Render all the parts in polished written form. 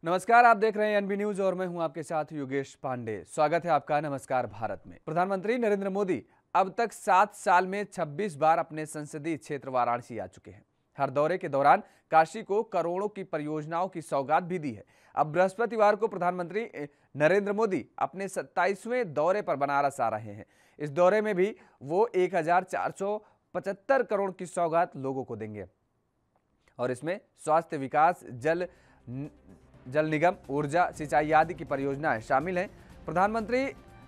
नमस्कार, आप देख रहे हैं एनबी न्यूज और मैं हूं आपके साथ योगेश पांडे। स्वागत है आपका नमस्कार भारत में। प्रधानमंत्री नरेंद्र मोदी अब तक 7 साल में 26 बार अपने संसदीय क्षेत्र वाराणसी आ चुके हैं। हर दौरे के दौरान काशी को करोड़ों की परियोजनाओं की सौगात भी दी है। अब बृहस्पतिवार को प्रधानमंत्री नरेंद्र मोदी अपने 27वें दौरे पर बनारस आ रहे हैं। इस दौरे में भी वो 1475 करोड़ की सौगात लोगों को देंगे और इसमें स्वास्थ्य, विकास, जल निगम, ऊर्जा, सिंचाई आदि की परियोजनाएं शामिल हैं। प्रधानमंत्री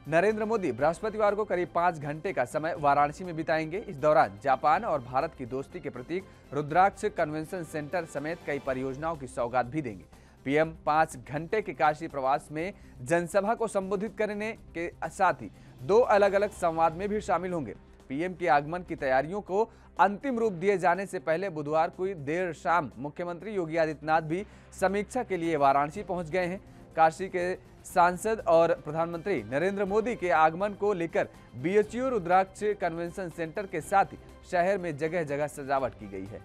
नरेंद्र मोदी बृहस्पतिवार को करीब 5 घंटे का समय वाराणसी में बिताएंगे। इस दौरान जापान और भारत की दोस्ती के प्रतीक रुद्राक्ष कन्वेंशन सेंटर समेत कई परियोजनाओं की सौगात भी देंगे। पीएम 5 घंटे के काशी प्रवास में जनसभा को संबोधित करने के साथ ही 2 अलग-अलग संवाद में भी शामिल होंगे। पीएम के आगमन की तैयारियों को अंतिम रूप दिए जाने से पहले बुधवार को देर शाम मुख्यमंत्री योगी आदित्यनाथ भी समीक्षा के लिए वाराणसी पहुंच गए हैं। काशी के सांसद और प्रधानमंत्री नरेंद्र मोदी के आगमन को लेकर बीएचयू रुद्राक्ष कन्वेंशन सेंटर के साथ ही शहर में जगह जगह सजावट की गई है।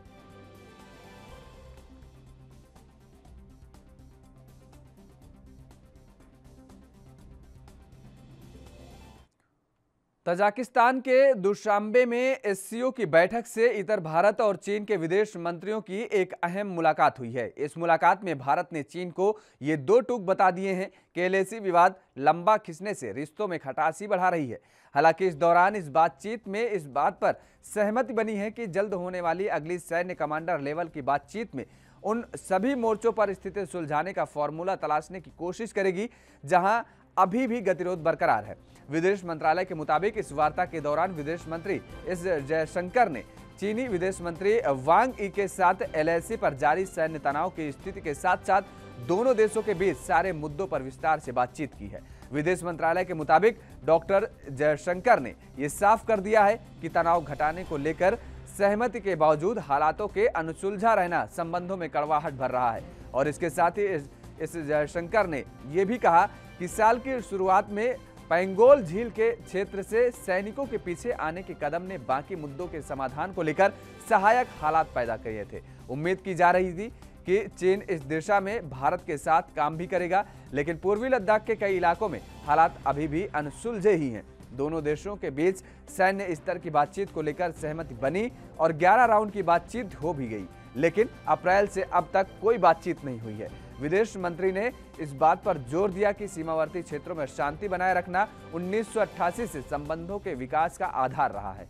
तजाकिस्तान के दुशांबे में एससीओ की बैठक से इतर भारत और चीन के विदेश मंत्रियों की एक अहम मुलाकात हुई है। इस मुलाकात में भारत ने चीन को ये 2 टूक बता दिए हैं कि एलएसी विवाद लंबा खिंचने से रिश्तों में खटासी बढ़ा रही है। हालांकि इस दौरान इस बातचीत में इस बात पर सहमति बनी है कि जल्द होने वाली अगली सैन्य कमांडर लेवल की बातचीत में उन सभी मोर्चों पर स्थिति सुलझाने का फॉर्मूला तलाशने की कोशिश करेगी जहां अभी भी गतिरोध बरकरार है। विदेश मंत्रालय के मुताबिक इस वार्ता के दौरान विदेश मंत्री एस जयशंकर ने चीनी विदेश मंत्री वांग यी के साथ एलएसी पर जारी सैन्य तनाव की स्थिति के साथ साथ दोनों देशों के बीच सारे मुद्दों पर विस्तार से बातचीत की है। विदेश मंत्रालय के मुताबिक डॉक्टर जयशंकर ने यह साफ कर दिया है कि तनाव घटाने को लेकर सहमति के बावजूद हालातों के अनसुलझा रहना संबंधों में कड़वाहट भर रहा है। और इसके साथ ही इस जयशंकर ने यह भी कहा कि साल की शुरुआत में पेंगोल झील के क्षेत्र से सैनिकों के पीछे आने के कदम ने बाकी मुद्दों के समाधान को लेकर सहायक हालात पैदा किए थे। उम्मीद की जा रही थी कि चीन इस दिशा में भारत के साथ काम भी करेगा, लेकिन पूर्वी लद्दाख के कई इलाकों में हालात अभी भी अनसुलझे ही हैं। दोनों देशों के बीच सैन्य स्तर की बातचीत को लेकर सहमति बनी और 11 राउंड की बातचीत हो भी गई, लेकिन अप्रैल से अब तक कोई बातचीत नहीं हुई है। विदेश मंत्री ने इस बात पर जोर दिया कि सीमावर्ती क्षेत्रों में शांति बनाए रखना 1988 से संबंधों के विकास का आधार रहा है।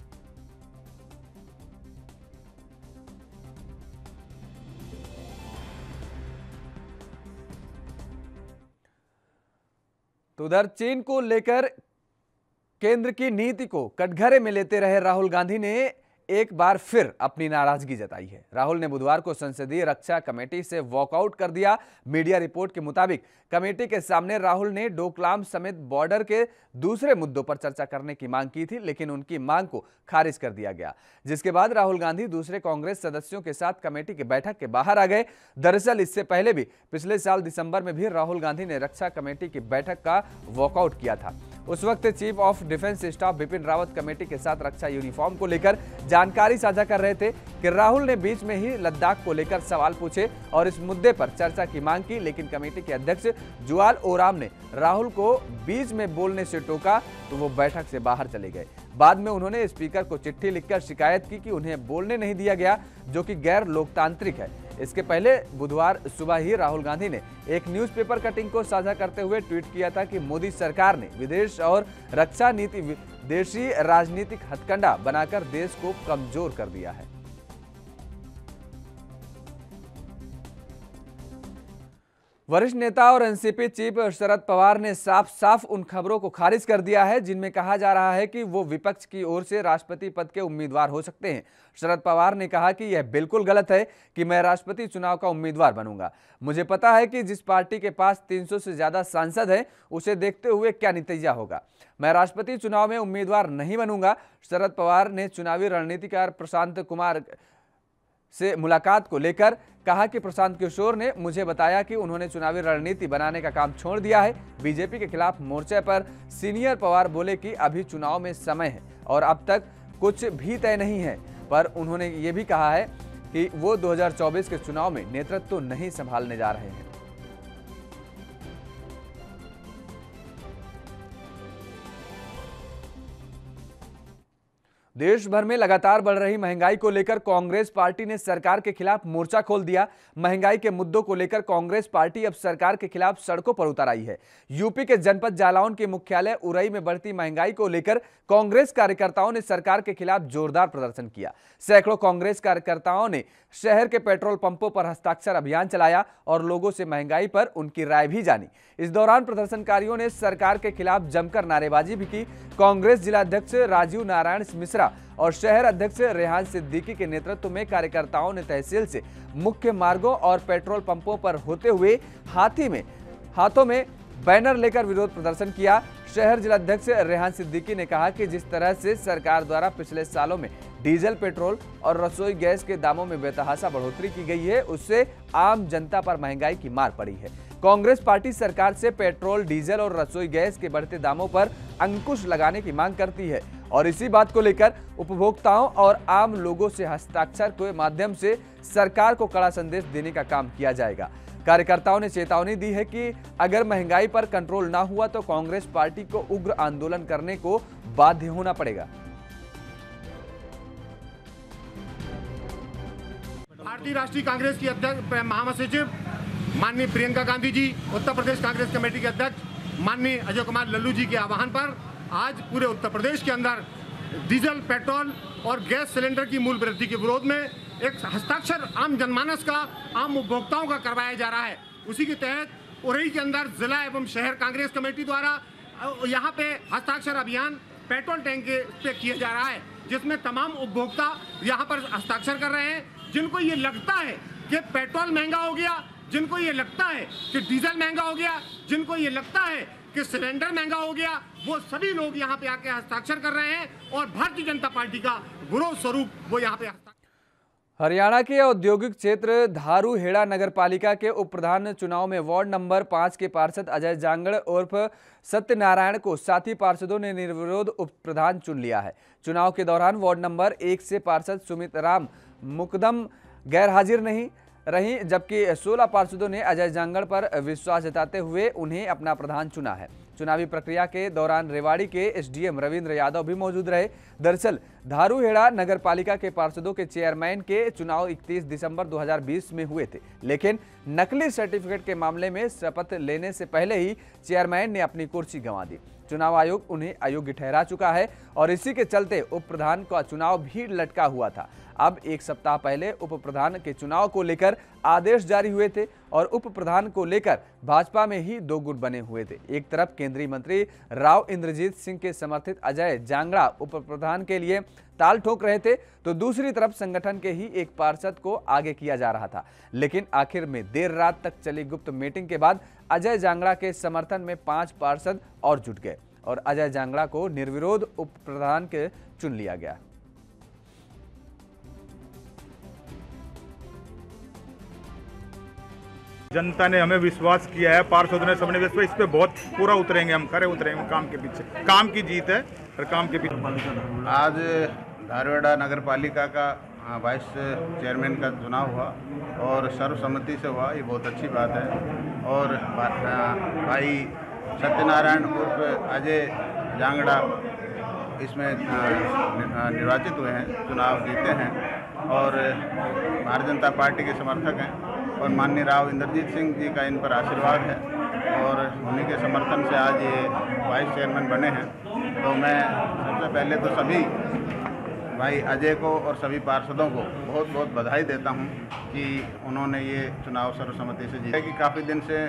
तो उधर चीन को लेकर केंद्र की नीति को कटघरे में लेते रहे राहुल गांधी ने एक बार फिर अपनी नाराजगी जताई है। राहुल ने बुधवार को संसदीय रक्षा कमेटी से वॉकआउट कर दिया। मीडिया रिपोर्ट के मुताबिक कमेटी के सामने राहुल ने डोकलाम समेत बॉर्डर के दूसरे मुद्दों पर चर्चा करने की मांग की थी, लेकिन उनकी मांग को खारिज कर दिया गया, जिसके बाद राहुल गांधी दूसरे कांग्रेस सदस्यों के साथ कमेटी की बैठक के बाहर आ गए। दरअसल इससे पहले भी पिछले साल दिसंबर में भी राहुल गांधी ने रक्षा कमेटी की बैठक का वॉकआउट किया था। उस वक्त chief of defence staff Bipin Rawat committee के साथ रक्षा यूनिफॉर्म को लेकर जानकारी साझा कर रहे थे कि राहुल ने बीच में ही लद्दाख को लेकर सवाल पूछे और इस मुद्दे पर चर्चा की मांग की, लेकिन कमेटी के अध्यक्ष जुआल ओराम ने राहुल को बीच में बोलने से टोका तो वो बैठक से बाहर चले गए। बाद में उन्होंने स्पीकर को चिट्ठी लिखकर शिकायत की कि उन्हें बोलने नहीं दिया गया, जो कि गैर लोकतांत्रिक है। इसके पहले बुधवार सुबह ही राहुल गांधी ने एक न्यूज़पेपर कटिंग को साझा करते हुए ट्वीट किया था कि मोदी सरकार ने विदेश और रक्षा नीति विदेशी राजनीतिक हथकंडा बनाकर देश को कमजोर कर दिया है। वरिष्ठ नेता और एनसीपी चीफ शरद पवार ने साफ साफ उन खबरों को खारिज कर दिया है जिनमें कहा जा रहा है कि वो विपक्ष की ओर से राष्ट्रपति पद के उम्मीदवार हो सकते हैं। शरद पवार ने कहा कि यह बिल्कुल गलत है कि मैं राष्ट्रपति चुनाव का उम्मीदवार बनूंगा। मुझे पता है कि जिस पार्टी के पास 300 से ज्यादा सांसद हैं, उसे देखते हुए क्या नतीजा होगा। मैं राष्ट्रपति चुनाव में उम्मीदवार नहीं बनूंगा। शरद पवार ने चुनावी रणनीतिकार प्रशांत कुमार से मुलाकात को लेकर कहा कि प्रशांत किशोर ने मुझे बताया कि उन्होंने चुनावी रणनीति बनाने का काम छोड़ दिया है। बीजेपी के खिलाफ मोर्चे पर सीनियर पवार बोले कि अभी चुनाव में समय है और अब तक कुछ भी तय नहीं है, पर उन्होंने ये भी कहा है कि वो 2024 के चुनाव में नेतृत्व नहीं संभालने जा रहे हैं। देश भर में लगातार बढ़ रही महंगाई को लेकर कांग्रेस पार्टी ने सरकार के खिलाफ मोर्चा खोल दिया। महंगाई के मुद्दों को लेकर कांग्रेस पार्टी अब सरकार के खिलाफ सड़कों पर उतर आई है। यूपी के जनपद जालौन के मुख्यालय उरई में बढ़ती महंगाई को लेकर कांग्रेस कार्यकर्ताओं ने सरकार के खिलाफ जोरदार प्रदर्शन किया। सैकड़ों कांग्रेस कार्यकर्ताओं ने शहर के पेट्रोल पंपों पर हस्ताक्षर अभियान चलाया और लोगों से महंगाई पर उनकी राय भी जानी। इस दौरान प्रदर्शनकारियों ने सरकार के खिलाफ जमकर नारेबाजी भी की। कांग्रेस जिलाध्यक्ष राजीव नारायण मिश्रा और शहर अध्यक्ष रेहान सिद्दीकी के नेतृत्व में कार्यकर्ताओं ने तहसील से मुख्य मार्गों और पेट्रोल पंपों पर होते हुए हाथों में बैनर लेकर विरोध प्रदर्शन किया। शहर जिलाध्यक्ष रेहान सिद्दीकी ने कहा कि जिस तरह से सरकार द्वारा पिछले सालों में डीजल, पेट्रोल और रसोई गैस के दामों में बेतहाशा बढ़ोतरी की गई है, उससे आम जनता पर महंगाई की मार पड़ी है। कांग्रेस पार्टी सरकार से पेट्रोल, डीजल और रसोई गैस के बढ़ते दामों पर अंकुश लगाने की मांग करती है और इसी बात को लेकर उपभोक्ताओं और आम लोगों से हस्ताक्षर के माध्यम से सरकार को कड़ा संदेश देने का काम किया जाएगा। कार्यकर्ताओं ने चेतावनी दी है कि अगर महंगाई पर कंट्रोल ना हुआ तो कांग्रेस पार्टी को उग्र आंदोलन करने को बाध्य होना पड़ेगा। भारतीय राष्ट्रीय कांग्रेस की अध्यक्ष महासचिव माननीय प्रियंका गांधी जी, उत्तर प्रदेश कांग्रेस कमेटी के अध्यक्ष माननीय अजय कुमार लल्लू जी के आह्वान पर आज पूरे उत्तर प्रदेश के अंदर डीजल, पेट्रोल और गैस सिलेंडर की मूल्य वृद्धि के विरोध में एक हस्ताक्षर आम जनमानस का, आम उपभोक्ताओं का करवाया जा रहा है। उसी के तहत उरई के अंदर जिला एवं शहर कांग्रेस कमेटी द्वारा यहाँ पे हस्ताक्षर अभियान पेट्रोल टैंक पे किया जा रहा है, जिसमें तमाम उपभोक्ता यहाँ पर हस्ताक्षर कर रहे हैं। जिनको ये लगता है कि पेट्रोल महंगा हो गया, जिनको ये लगता है कि डीजल महंगा हो गया, जिनको ये लगता है कि सिलेंडर महंगा हो गया, वो सभी लोग यहाँ पे आके हस्ताक्षर कर रहे हैं और भारतीय जनता पार्टी का विरोध स्वरूप वो यहाँ पे हरियाणा के औद्योगिक क्षेत्र धारूहेड़ा नगर पालिका के उप प्रधान चुनाव में वार्ड नंबर 5 के पार्षद अजय जांगड़ उर्फ सत्यनारायण को साथी पार्षदों ने निर्विरोध उप प्रधान चुन लिया है। चुनाव के दौरान वार्ड नंबर 1 से पार्षद सुमित राम मुकदम गैर हाजिर नहीं रही, जबकि 16 पार्षदों ने अजय जांगड़ पर विश्वास जताते हुए उन्हें अपना प्रधान चुना है। चुनावी प्रक्रिया के दौरान रेवाड़ी के एसडीएम रविंद्र यादव भी मौजूद रहे। दरअसल धारूहेड़ा नगर पालिका के पार्षदों के चेयरमैन के चुनाव 31 दिसंबर 2020 में हुए थे, लेकिन नकली सर्टिफिकेट के मामले में शपथ लेने से पहले ही चेयरमैन ने अपनी कुर्सी गंवा दी। चुनाव आयोग उन्हें अयोग्य ठहरा चुका है और इसी के चलते उप प्रधान का चुनाव भी लटका हुआ था। अब एक सप्ताह पहले उप प्रधान के चुनाव को लेकर आदेश जारी हुए थे और उप प्रधान को लेकर भाजपा में ही दो गुट बने हुए थे। एक तरफ केंद्रीय मंत्री राव इंद्रजीत सिंह के समर्थित अजय जांगड़ा उप प्रधान के लिए ताल ठोक रहे थे, तो दूसरी तरफ संगठन के ही एक पार्षद को आगे किया जा रहा था। लेकिन आखिर में देर रात तक चली गुप्त मीटिंग के बाद अजय जांगड़ा के समर्थन में 5 पार्षद और जुट गए और अजय जांगड़ा को निर्विरोध उप प्रधान के चुन लिया गया। जनता ने हमें विश्वास किया है, पार्षदों ने सबने विश्वास, इस पे बहुत पूरा उतरेंगे, हम खरे उतरेंगे काम के पीछे। काम की जीत है और काम के पीछे। आज धारूहेड़ा नगर पालिका का वाइस चेयरमैन का चुनाव हुआ और सर्वसम्मति से हुआ, ये बहुत अच्छी बात है। और भाई सत्यनारायण उर्फ अजय जांगड़ा इसमें निर्वाचित हुए हैं, चुनाव जीते हैं और भारतीय जनता पार्टी के समर्थक हैं और माननीय राव इंद्रजीत सिंह जी का इन पर आशीर्वाद है और उन्हीं के समर्थन से आज ये वाइस चेयरमैन बने हैं। तो मैं सबसे पहले तो सभी भाई अजय को और सभी पार्षदों को बहुत बहुत बधाई देता हूं कि उन्होंने ये चुनाव सर्वसम्मति से जीता। कि काफ़ी दिन से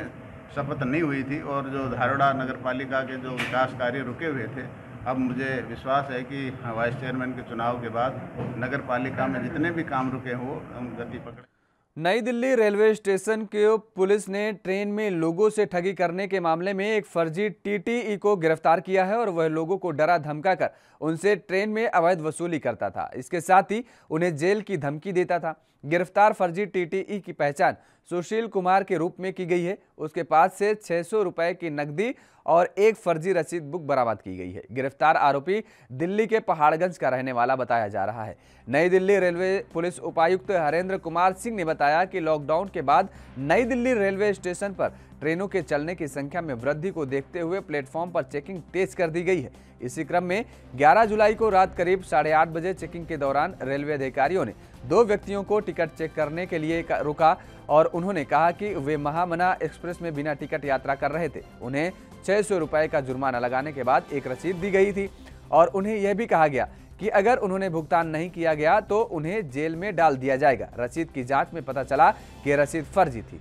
शपथ नहीं हुई थी और जो धारूहेड़ा नगर पालिका के जो विकास कार्य रुके हुए थे, अब मुझे विश्वास है कि वाइस चेयरमैन के चुनाव के बाद नगर पालिका में जितने भी काम रुके हों हम गति पकड़े। नई दिल्ली रेलवे स्टेशन के पुलिस ने ट्रेन में लोगों से ठगी करने के मामले में एक फर्जी टीटीई को गिरफ्तार किया है और वह लोगों को डरा धमकाकर उनसे ट्रेन में अवैध वसूली करता था। इसके साथ ही उन्हें जेल की धमकी देता था। गिरफ्तार फर्जी टीटीई की पहचान सुशील कुमार के रूप में की गई है। उसके पास से 600 रुपए की नकदी और एक फर्जी रसीद बुक बरामद की गई है। गिरफ्तार आरोपी दिल्ली के पहाड़गंज का रहने वाला बताया जा रहा है। नई दिल्ली रेलवे पुलिस उपायुक्त हरेंद्र कुमार सिंह ने बताया कि लॉकडाउन के बाद नई दिल्ली रेलवे स्टेशन पर ट्रेनों के चलने की संख्या में वृद्धि को देखते हुए प्लेटफॉर्म पर चेकिंग तेज कर दी गई है। इसी क्रम में 11 जुलाई को रात करीब 8:30 बजे चेकिंग के दौरान रेलवे अधिकारियों ने 2 व्यक्तियों को टिकट चेक करने के लिए रोका और उन्होंने कहा कि वे महामना एक्सप्रेस में बिना टिकट यात्रा कर रहे थे। उन्हें 600 रुपए का जुर्माना लगाने के बाद एक रसीद दी गई थी और उन्हें यह भी कहा गया कि अगर उन्होंने भुगतान नहीं किया गया तो उन्हें जेल में डाल दिया जाएगा। रसीद की जांच में पता चला कि रसीद फर्जी थी।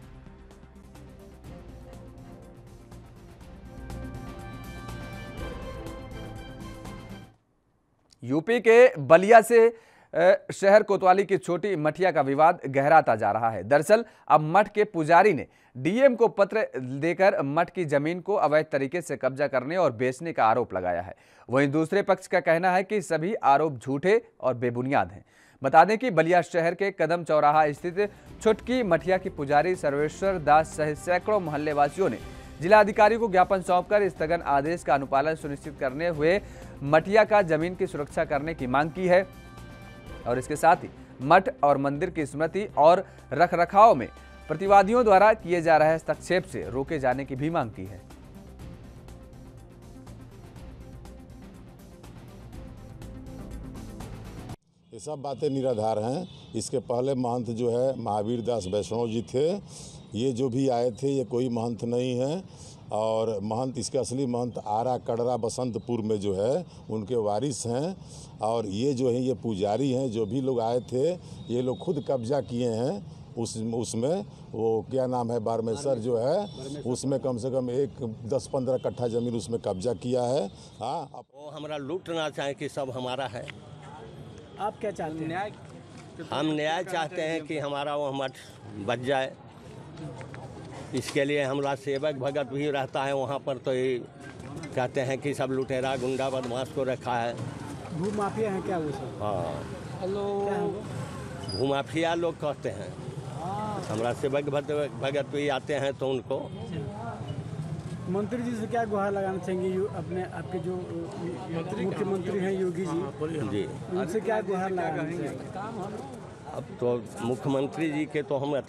यूपी के बलिया से शहर कोतवाली की छोटी मठिया का विवाद गहराता जा रहा है। दरअसल अब मठ के पुजारी ने डीएम को पत्र देकर मठ की जमीन को अवैध तरीके से कब्जा करने और बेचने का आरोप लगाया है। वहीं दूसरे पक्ष का कहना है कि सभी आरोप झूठे और बेबुनियाद हैं। बता दें कि बलिया शहर के कदम चौराहा स्थित छुटकी मठिया की पुजारी सर्वेश्वर दास सहित सैकड़ों मोहल्ले वासियों ने जिलाधिकारी को ज्ञापन सौंपकर स्थगन आदेश का अनुपालन सुनिश्चित करने हुए मठिया का जमीन की सुरक्षा करने की मांग की है और इसके साथ ही मठ और मंदिर की स्मृति और रखरखाव में प्रतिवादियों द्वारा किए जा रहे हस्तक्षेप से रोके जाने की भी मांग की है। ये सब बातें निराधार हैं। इसके पहले महंत जो है महावीर दास वैष्णव जी थे। ये जो भी आए थे ये कोई महंत नहीं है और महंत इसके असली महंत आरा कड़रा बसंतपुर में जो है उनके वारिस हैं और ये जो है ये पुजारी हैं। जो भी लोग आए थे ये लोग खुद कब्जा किए हैं उसमें वो क्या नाम है बारमेश्वर जो है उसमें कम से कम 10-15 कट्ठा ज़मीन उसमें कब्जा किया है। हाँ, वो हमारा लूटना चाहे कि सब हमारा है। आप क्या चाहते हैं? हम न्याय चाहते हैं कि हमारा वो मठ बच जाए। इसके लिए हमारा सेवक भगत भी रहता है वहाँ पर, तो ये कहते हैं कि सब लुटेरा गुंडा बदमाश को रखा है। भूमाफिया है क्या वो सब? हाँ, हेलो, भूमाफिया लोग कहते हैं। हमारा सेवक भगत भी आते हैं तो उनको मंत्री जी से क्या गुहार लगाना चाहेंगे? अपने आपके जो मुख्यमंत्री हैं योगी जी, उनसे क्या गुहार लगाना चाहेंगे? अब तो मुख्यमंत्री जी के तो हम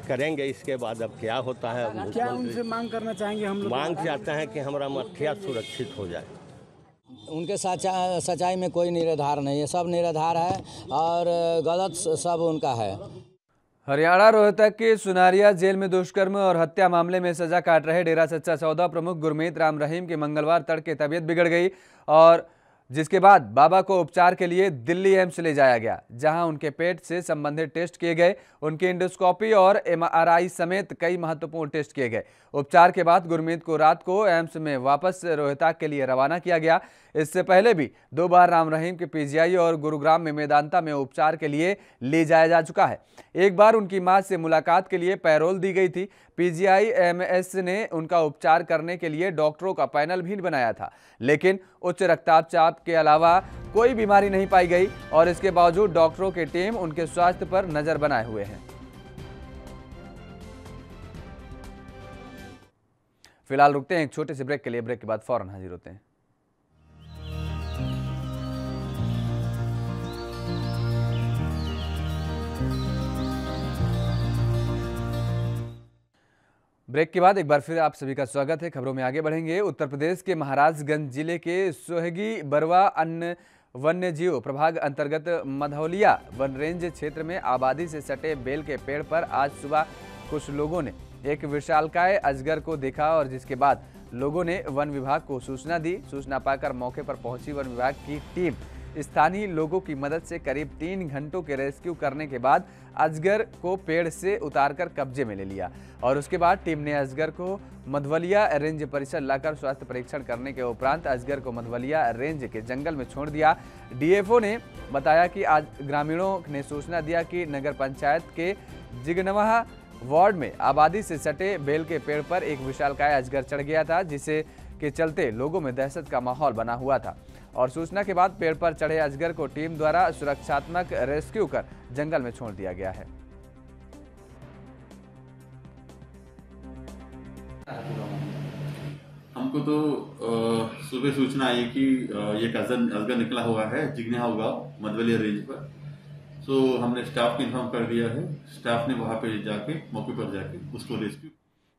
करेंगे, इसके बाद अब क्या होता है। क्या उनसे मांग करना चाहेंगे? हम लोग मांग चाहते हैं कि हमारा मठिया सुरक्षित हो जाए। उनके सच्चाई में कोई निराधार नहीं है, सब निराधार है और गलत सब उनका है। हरियाणा रोहतक के सुनारिया जेल में दुष्कर्म और हत्या मामले में सजा काट रहे डेरा सच्चा सौदा प्रमुख गुरमीत राम रहीम की मंगलवार तड़के तबीयत बिगड़ गई और जिसके बाद बाबा को उपचार के लिए दिल्ली एम्स ले जाया गया, जहां उनके पेट से संबंधित टेस्ट किए गए। उनकी एंडोस्कोपी और एमआरआई समेत कई महत्वपूर्ण टेस्ट किए गए। उपचार के बाद गुरमीत को रात को एम्स में वापस रोहतक के लिए रवाना किया गया। इससे पहले भी 2 बार राम रहीम के पीजीआई और गुरुग्राम में मेदांता में उपचार के लिए ले जाया जा चुका है। एक बार उनकी मां से मुलाकात के लिए पैरोल दी गई थी। पीजीआई एमएस ने उनका उपचार करने के लिए डॉक्टरों का पैनल भी बनाया था, लेकिन उच्च रक्तचाप के अलावा कोई बीमारी नहीं पाई गई और इसके बावजूद डॉक्टरों की टीम उनके स्वास्थ्य पर नजर बनाए हुए है। फिलहाल रुकते हैं एक छोटे से ब्रेक के लिए। ब्रेक के बाद फौरन हाजिर होते हैं। ब्रेक के बाद एक बार फिर आप सभी का स्वागत है। खबरों में आगे बढ़ेंगे। उत्तर प्रदेश के महाराजगंज जिले के सोहगी बरवा अन्य वन्य जीव प्रभाग अंतर्गत मधौलिया वन रेंज क्षेत्र में आबादी से सटे बेल के पेड़ पर आज सुबह कुछ लोगों ने एक विशालकाय अजगर को देखा और जिसके बाद लोगों ने वन विभाग को सूचना दी। सूचना पाकर मौके पर पहुंची वन विभाग की टीम स्थानीय लोगों की मदद से करीब 3 घंटों के रेस्क्यू करने के बाद अजगर को पेड़ से उतारकर कब्जे में ले लिया और उसके बाद टीम ने अजगर को मधवलिया रेंज परिसर लाकर स्वास्थ्य परीक्षण करने के उपरांत अजगर को मधवलिया रेंज के जंगल में छोड़ दिया। डीएफओ ने बताया कि आज ग्रामीणों ने सूचना दिया कि नगर पंचायत के जिगनवाहा वार्ड में आबादी से सटे बेल के पेड़ पर एक विशालकाय अजगर चढ़ गया था, जिसे के चलते लोगों में दहशत का माहौल बना हुआ था और सूचना के बाद पेड़ पर चढ़े अजगर को टीम द्वारा सुरक्षात्मक रेस्क्यू कर जंगल में छोड़ दिया गया है। हमको तो सुबह सूचना आई कि एक अजगर निकला हुआ है जिग्नेहाव गाँव मधवलिया रेंज पर। तो हमने स्टाफ को इन्फॉर्म कर दिया है। स्टाफ ने वहां पे जाके मौके पर जाके उसको रेस्क्यू।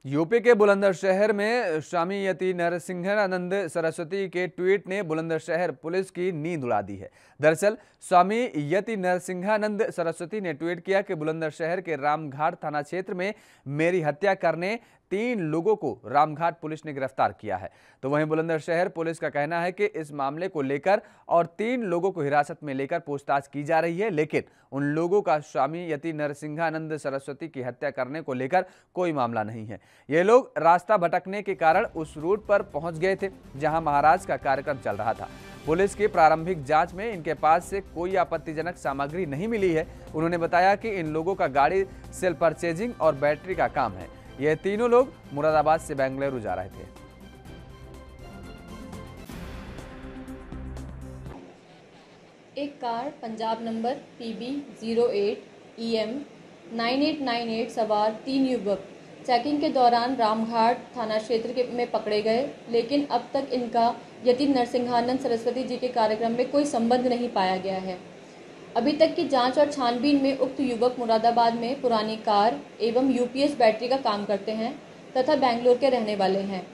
यूपी के बुलंदशहर में स्वामी यति नरसिंहानंद सरस्वती के ट्वीट ने बुलंदशहर पुलिस की नींद उड़ा दी है। दरअसल स्वामी यति नरसिंहानंद सरस्वती ने ट्वीट किया कि बुलंदशहर के रामघाट थाना क्षेत्र में मेरी हत्या करने 3 लोगों को रामघाट पुलिस ने गिरफ्तार किया है। तो वहीं बुलंदशहर पुलिस का कहना है कि इस मामले को लेकर और 3 लोगों को हिरासत में लेकर पूछताछ की जा रही है, लेकिन उन लोगों का स्वामी यति नरसिंहानंद सरस्वती की हत्या करने को लेकर कोई मामला नहीं है। ये लोग रास्ता भटकने के कारण उस रूट पर पहुंच गए थे जहां महाराज का कार्यक्रम चल रहा था। पुलिस की प्रारंभिक जांच में इनके पास से कोई आपत्तिजनक सामग्री नहीं मिली है। उन्होंने बताया कि इन लोगों का गाड़ी सेल परचेजिंग और बैटरी का काम है। ये तीनों लोग मुरादाबाद से बेंगलुरु जा रहे थे। एक car Punjab number PB 08 EM 9898 सवार 3 युवक चेकिंग के दौरान रामघाट थाना क्षेत्र में पकड़े गए, लेकिन अब तक इनका यति नरसिंहानंद सरस्वती जी के कार्यक्रम में कोई संबंध नहीं पाया गया है। अभी तक की जांच और छानबीन में उक्त युवक मुरादाबाद में पुरानी कार एवं UPS बैटरी का काम करते हैं तथा बेंगलोर के रहने वाले हैं।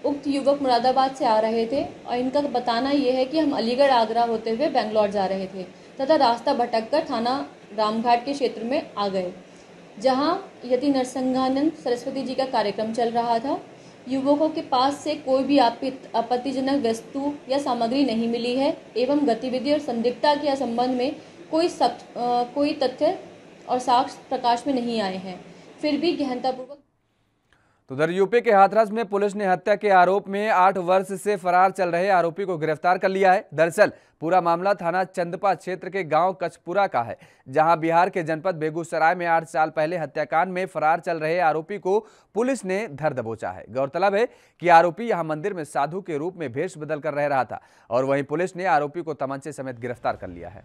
उक्त युवक मुरादाबाद से आ रहे थे और इनका बताना यह है कि हम अलीगढ़ आगरा होते हुए बेंगलोर जा रहे थे तथा रास्ता भटककर थाना रामघाट के क्षेत्र में आ गए, जहां यति नरसिंहानंद सरस्वती जी का कार्यक्रम चल रहा था। युवकों के पास से कोई भी आपत्तिजनक वस्तु या सामग्री नहीं मिली है एवं गतिविधि और संदिग्धता के संबंध में कोई तथ्य और साक्ष्य प्रकाश में नहीं आए हैं। फिर भी गहनतापूर्वक तो उधर यूपी के हाथरस में पुलिस ने हत्या के आरोप में 8 वर्ष से फरार चल रहे आरोपी को गिरफ्तार कर लिया है। दरअसल पूरा मामला थाना चंदपा क्षेत्र के गांव कचपुरा का है, जहां बिहार के जनपद बेगूसराय में 8 साल पहले हत्याकांड में फरार चल रहे आरोपी को पुलिस ने धर दबोचा है। गौरतलब है कि आरोपी यहां मंदिर में साधु के रूप में भेष बदल कर रह रहा था और वहीं पुलिस ने आरोपी को तमंचे समेत गिरफ्तार कर लिया है।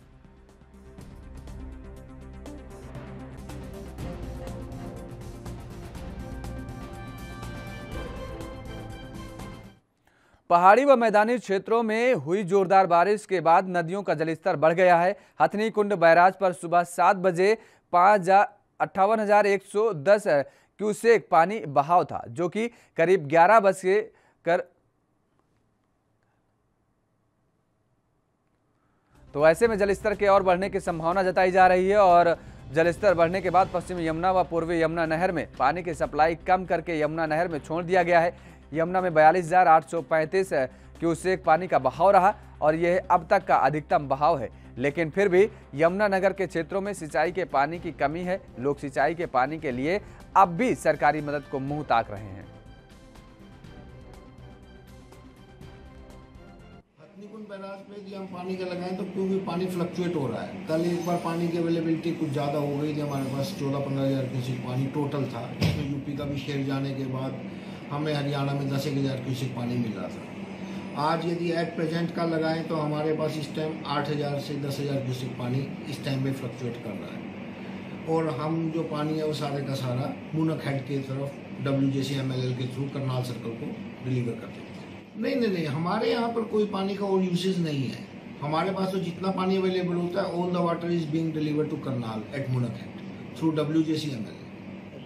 पहाड़ी व मैदानी क्षेत्रों में हुई जोरदार बारिश के बाद नदियों का जलस्तर बढ़ गया है। हथनी कुंड बैराज पर सुबह 7 बजे 58,110 क्यूसेक पानी बहाव था, जो कि करीब 11 बजे कर तो ऐसे में जलस्तर के और बढ़ने की संभावना जताई जा रही है और जलस्तर बढ़ने के बाद पश्चिमी यमुना व पूर्वी यमुना नहर में पानी की सप्लाई कम करके यमुना नहर में छोड़ दिया गया है। यमुना में 42,835 क्यूसेक पानी का बहाव रहा और यह अब तक का अधिकतम बहाव है, लेकिन फिर भी यमुना नगर के क्षेत्रों में सिंचाई के पानी की कमी है। लोग सिंचाई के पानी के लिए अब भी सरकारी मदद को मुंह ताक रहे हैं। हथनीकुंड बैराज पे यदि हम पानी का लगाएं तो क्योंकि पानी फ्लक्चुएट हो रहा है। कल एक बार पानी की अवेलेबिलिटी कुछ ज़्यादा हो गई थी, हमारे पास 14-15 हज़ार क्यूसेक पानी टोटल था, जिसमें यूपी का भी शेयर जाने के बाद हमें हरियाणा में 10,000 क्यूसेक पानी मिल रहा था। आज यदि एट प्रेजेंट का लगाएं तो हमारे पास इस टाइम 8,000 से 10,000 क्यूसेक पानी इस टाइम में फ्लक्चुएट कर रहा है और हम जो पानी है वो सारे का सारा मुनक हेड की तरफ WJCMLL के थ्रू करनाल सर्कल को डिलीवर करते हैं। नहीं, हमारे यहाँ पर कोई पानी का और यूसेज नहीं है। हमारे पास तो जितना पानी अवेलेबल होता है on the water is being delivered to Karnal at Munak head through WJCMLL।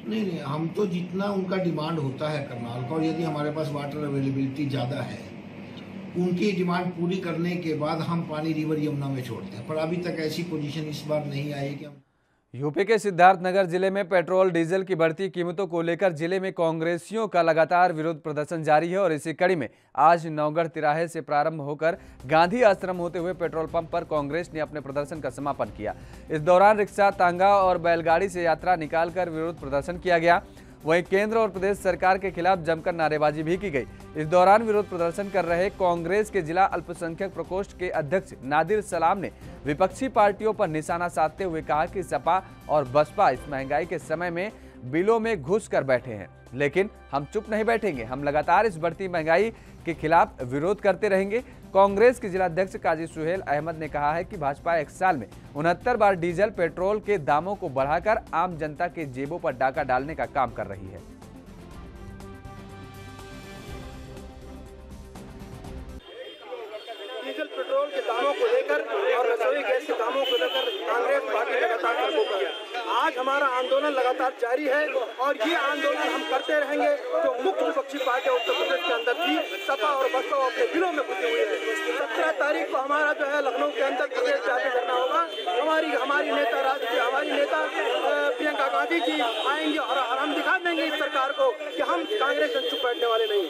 नहीं, हम तो जितना उनका डिमांड होता है करनाल का, और यदि हमारे पास वाटर अवेलेबिलिटी ज़्यादा है, उनकी डिमांड पूरी करने के बाद हम पानी रिवर यमुना में छोड़ते हैं। पर अभी तक ऐसी पोजीशन इस बार नहीं आई कि हम यूपी के सिद्धार्थनगर जिले में पेट्रोल डीजल की बढ़ती कीमतों को लेकर जिले में कांग्रेसियों का लगातार विरोध प्रदर्शन जारी है और इसी कड़ी में आज नौगढ़ तिराहे से प्रारंभ होकर गांधी आश्रम होते हुए पेट्रोल पंप पर कांग्रेस ने अपने प्रदर्शन का समापन किया। इस दौरान रिक्शा, तांगा और बैलगाड़ी से यात्रा निकालकर विरोध प्रदर्शन किया गया। वहीं केंद्र और प्रदेश सरकार के खिलाफ जमकर नारेबाजी भी की गई। इस दौरान विरोध प्रदर्शन कर रहे कांग्रेस के जिला अल्पसंख्यक प्रकोष्ठ के अध्यक्ष नादिर सलाम ने विपक्षी पार्टियों पर निशाना साधते हुए कहा कि सपा और बसपा इस महंगाई के समय में बिलों में घुस कर बैठे हैं, लेकिन हम चुप नहीं बैठेंगे। हम लगातार इस बढ़ती महंगाई के खिलाफ विरोध करते रहेंगे। कांग्रेस के जिलाध्यक्ष काजी सुहेल अहमद ने कहा है कि भाजपा 1 साल में 69 बार डीजल पेट्रोल के दामों को बढ़ाकर आम जनता के जेबों पर डाका डालने का काम कर रही है। पेट्रोल के दामों को लेकर और रसोई गैस के दामों को लेकर कांग्रेस पार्टी लगातार कामों कर है। आज हमारा आंदोलन लगातार जारी है और ये आंदोलन हम करते रहेंगे। जो मुख्य विपक्षी पार्टी उत्तर प्रदेश के अंदर थी, सपा और बसपा अपने दिलों में घुसी हुई है। 17 तारीख को हमारा जो है लखनऊ के अंदर प्रदेश जारी करना होगा। हमारी नेता प्रियंका गांधी जी आएंगे और हम दिखा देंगे इस सरकार को कि हम कांग्रेस से चुप बैठने वाले नहीं।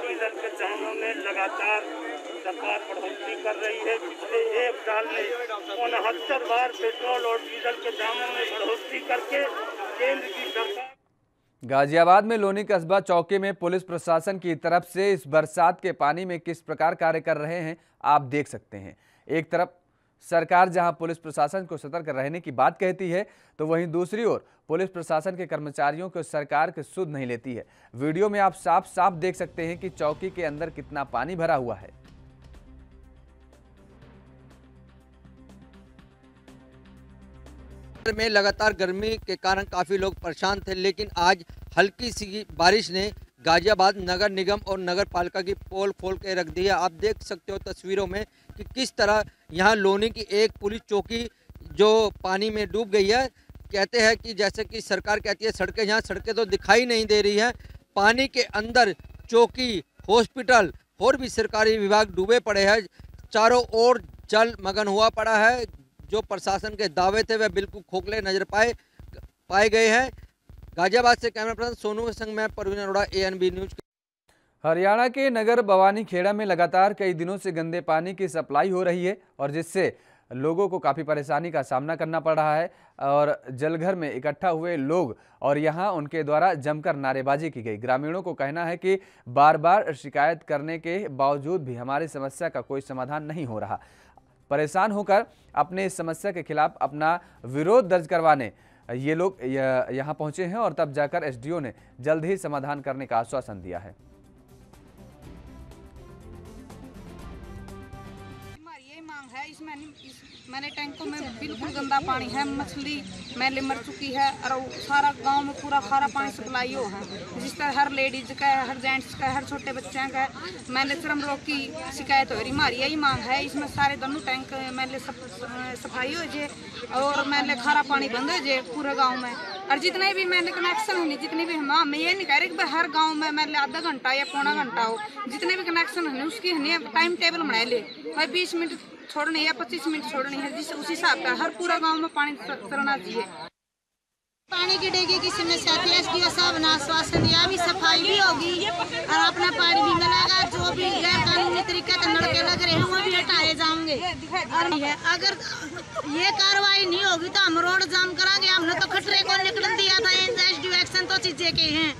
डीजल के दामों में लगातार सरकार बढ़ोतरी कर रही है। पिछले एक साल में 69 बार पेट्रोल और डीजल के दामों में बढ़ोतरी करके केंद्र की सरकार। गाजियाबाद में लोनी कस्बा चौकी में पुलिस प्रशासन की तरफ से इस बरसात के पानी में किस प्रकार कार्य कर रहे हैं आप देख सकते हैं। एक तरफ सरकार जहां पुलिस प्रशासन को सतर्क रहने की बात कहती है, तो वहीं दूसरी ओर पुलिस प्रशासन के कर्मचारियों को सरकार की सुध नहीं लेती है। वीडियो में आप साफ साफ देख सकते हैं कि चौकी के अंदर कितना पानी भरा हुआ है। में लगातार गर्मी के कारण काफ़ी लोग परेशान थे, लेकिन आज हल्की सी बारिश ने गाजियाबाद नगर निगम और नगर पालिका की पोल खोल के रख दी है। आप देख सकते हो तस्वीरों में कि किस तरह यहाँ लोनी की एक पुलिस चौकी जो पानी में डूब गई है। कहते हैं कि जैसे कि सरकार कहती है सड़कें, यहाँ सड़कें तो दिखाई नहीं दे रही हैं। पानी के अंदर चौकी, हॉस्पिटल और भी सरकारी विभाग डूबे पड़े हैं। चारों ओर जल मगन हुआ पड़ा है। जो प्रशासन के दावे थे वह बिल्कुल खोखले नजर पाए गए हैं। गाजियाबाद से कैमरा पर्सन सोनू के संग मैं परवीन अरोड़ा, ANB न्यूज। हरियाणा के नगर भवानी खेड़ा में लगातार कई दिनों से गंदे पानी की सप्लाई हो रही है और जिससे लोगों को काफ़ी परेशानी का सामना करना पड़ रहा है। और जलघर में इकट्ठा हुए लोग और यहां उनके द्वारा जमकर नारेबाजी की गई। ग्रामीणों को कहना है कि बार बार शिकायत करने के बावजूद भी हमारी समस्या का कोई समाधान नहीं हो रहा। परेशान होकर अपने इस समस्या के खिलाफ अपना विरोध दर्ज करवाने ये लोग यहाँ पहुंचे हैं और तब जाकर SDO ने जल्द ही समाधान करने का आश्वासन दिया है। यही मांग है। इसमें मैंने टैंकों में बिल्कुल गंदा पानी है, मछली मैले मर चुकी है और सारा गांव में पूरा खारा पानी सप्लाई हो है। जिस तरह हर लेडीज का, हर जेंट्स का, हर छोटे बच्चों का मैले श्रम रोग की शिकायत हो रही। हमारी यही मांग है। इसमें सारे दोनों टैंक मैले सफाई हो जाए और मैले खारा पानी बंद हो जाए पूरे गाँव में। और जितने भी मैंने कनेक्शन होने, जितने भी मैं ये नहीं कह रही कि हर गांव में मैंने आधा घंटा या पौना घंटा हो, जितने भी कनेक्शन होने उसकी टाइम टेबल बना ले। भाई 20 मिनट छोड़नी है या 25 मिनट छोड़नी है, जिस उसी हिसाब का हर पूरा गांव में पानी चलना चाहिए। पानी की डेगी की समस्या थी, SDO साहब ने आश्वासन दिया भी सफाई भी होगी और अपना पानी भी मिलेगा। जो भी गैर कानूनी तरीके से नलके लग रहे हैं वो भी हटाए जाएंगे। और अगर ये कार्रवाई नहीं होगी तो हम रोड जाम करांगे। हमने तो खतरे को निकल दिया था। SDO एक्शन तो चीजें के हैं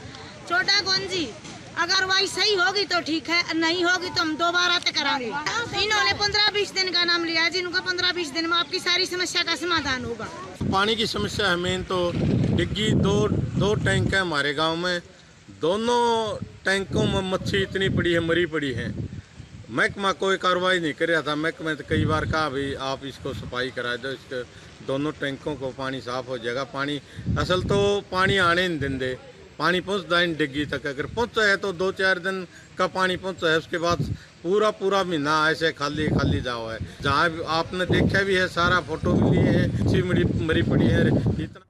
छोटा गंजी। अगर वही सही होगी तो ठीक है, नहीं होगी तो हम दोबारा तक करांगे। इन्होंने 15-20 दिन का नाम लिया, जिनको 15-20 दिन में आपकी सारी समस्या का समाधान होगा। पानी की समस्या है मेन तो डिग्गी दो टैंक है हमारे गांव में। दोनों टैंकों में मच्छी इतनी पड़ी है, मरी पड़ी है। महकमा कोई कार्रवाई नहीं कर रहा था। महकमे तो कई बार कहा भी आप इसको सफाई करा दो, इसके दोनों टैंकों को पानी साफ हो जाएगा। पानी असल तो पानी आने नहीं देंगे, पानी पहुँचता है डिग्गी तक। अगर पहुँचा है तो 2-4 दिन का पानी पहुँचा है, उसके बाद पूरा महीना ऐसे खाली जाओ है। जहाँ आपने देखा भी है, सारा फोटो भी लिए है, मरी पड़ी है। इतना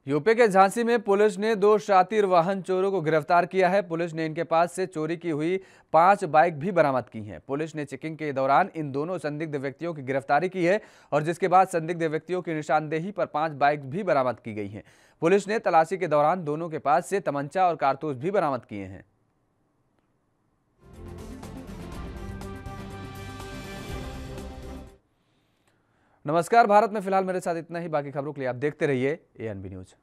यूपी के झांसी में पुलिस ने 2 शातिर वाहन चोरों को गिरफ्तार किया है। पुलिस ने इनके पास से चोरी की हुई 5 बाइक भी बरामद की हैं। पुलिस ने चेकिंग के दौरान इन दोनों संदिग्ध व्यक्तियों की गिरफ्तारी की है और जिसके बाद संदिग्ध व्यक्तियों की निशानदेही पर 5 बाइक भी बरामद की गई हैं। पुलिस ने तलाशी के दौरान दोनों के पास से तमंचा और कारतूस भी बरामद किए हैं। नमस्कार, भारत में फिलहाल मेरे साथ इतना ही। बाकी खबरों के लिए आप देखते रहिए ANB न्यूज।